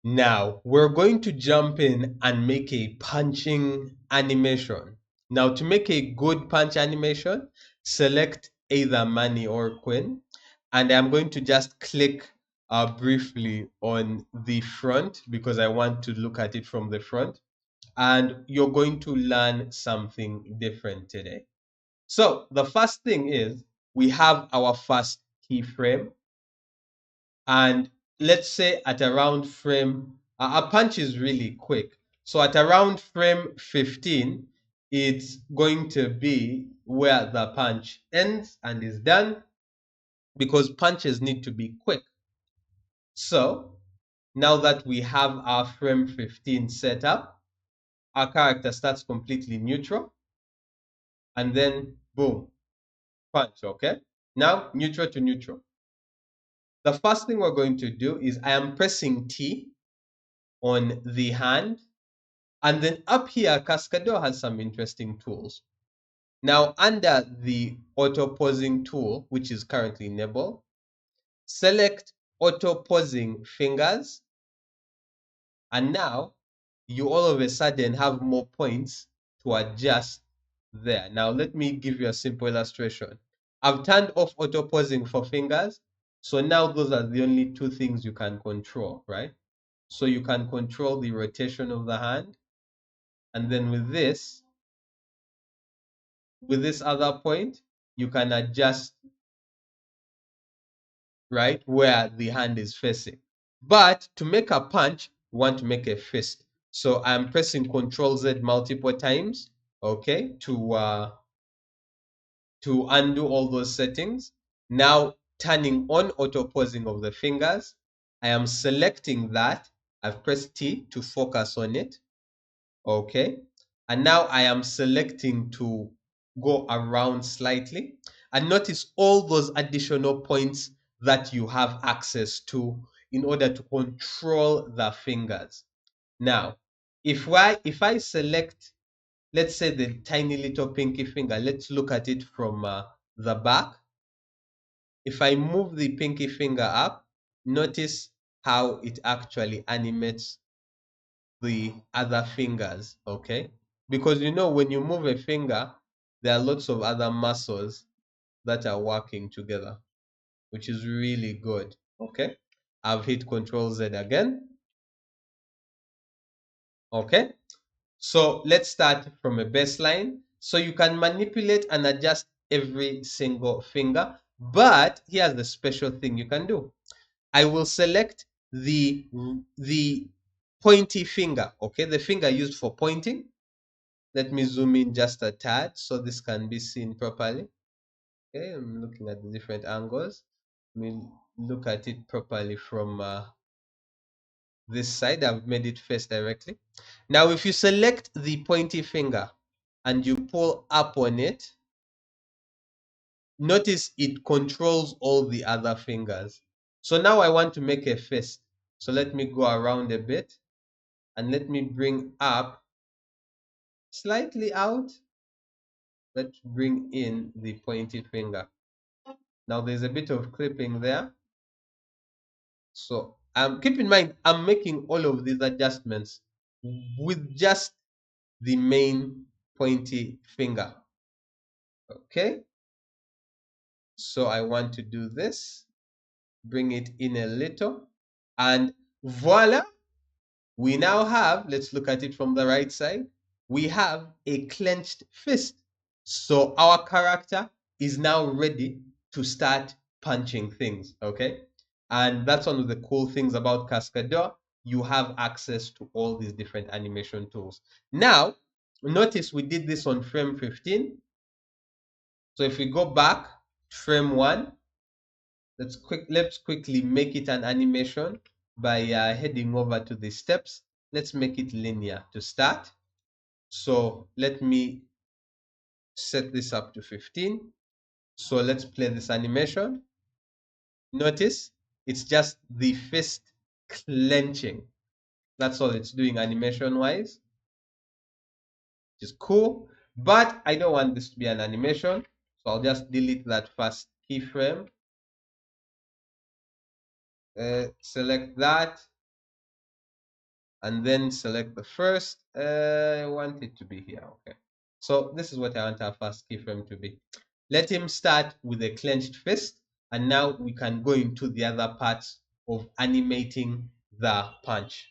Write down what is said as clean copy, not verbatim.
Now we're going to jump in and make a punching animation. Now to make a good punch animation, select either money or queen, and I'm going to just click briefly on the front because I want to look at it from the front, and you're going to learn something different today. So the first thing is we have our first keyframe, and let's say at around frame, a punch is really quick. So at around frame 15, it's going to be where the punch ends and is done because punches need to be quick. So now that we have our frame 15 set up, our character starts completely neutral and then boom, punch, okay? Now neutral to neutral. The first thing we're going to do is I am pressing T on the hand. And then up here, Cascadeur has some interesting tools. Now, under the auto pausing tool, which is currently enabled, select auto pausing fingers. And now you all of a sudden have more points to adjust there. Now, let me give you a simple illustration. I've turned off auto pausing for fingers. So now those are the only two things you can control, right? So you can control the rotation of the hand. And then with this other point, you can adjust, right, where the hand is facing. But to make a punch, we want to make a fist. So I'm pressing Control Z multiple times, okay, to undo all those settings. Now turning on auto pausing of the fingers, I am selecting that. I've pressed T to focus on it, okay, and now I am selecting to go around slightly, and notice all those additional points that you have access to in order to control the fingers. Now if I select, let's say, the tiny little pinky finger, let's look at it from the back. If I move the pinky finger up, notice how it actually animates the other fingers, okay? Because you know, when you move a finger, there are lots of other muscles that are working together, which is really good, okay? I've hit Control Z again, okay? So let's start from a baseline. So you can manipulate and adjust every single finger, but here's the special thing you can do. I will select the pointy finger, okay? The finger used for pointing. Let me zoom in just a tad so this can be seen properly. Okay, I'm looking at the different angles. Let me look at it properly from this side. I've made it face directly. Now, if you select the pointy finger and you pull up on it, notice it controls all the other fingers. So now I want to make a fist. So let me go around a bit and let me bring up slightly out. Let's bring in the pointy finger. Now there's a bit of clipping there. So keep in mind, I'm making all of these adjustments with just the main pointy finger. Okay. So I want to do this, bring it in a little, and voila, we now have, let's look at it from the right side, we have a clenched fist. So our character is now ready to start punching things, okay? And that's one of the cool things about Cascadeur. You have access to all these different animation tools. Now, notice we did this on frame 15. So if we go back to frame 1, let's quickly make it an animation by heading over to the steps. Let's make it linear to start. So let me set this up to 15. So let's play this animation. Notice it's just the fist clenching. That's all it's doing animation wise, which is cool. But I don't want this to be an animation, so I'll just delete that first keyframe. Select that, and then select the first. I want it to be here. Okay. So this is what I want our first keyframe to be. Let him start with a clenched fist, and now we can go into the other parts of animating the punch.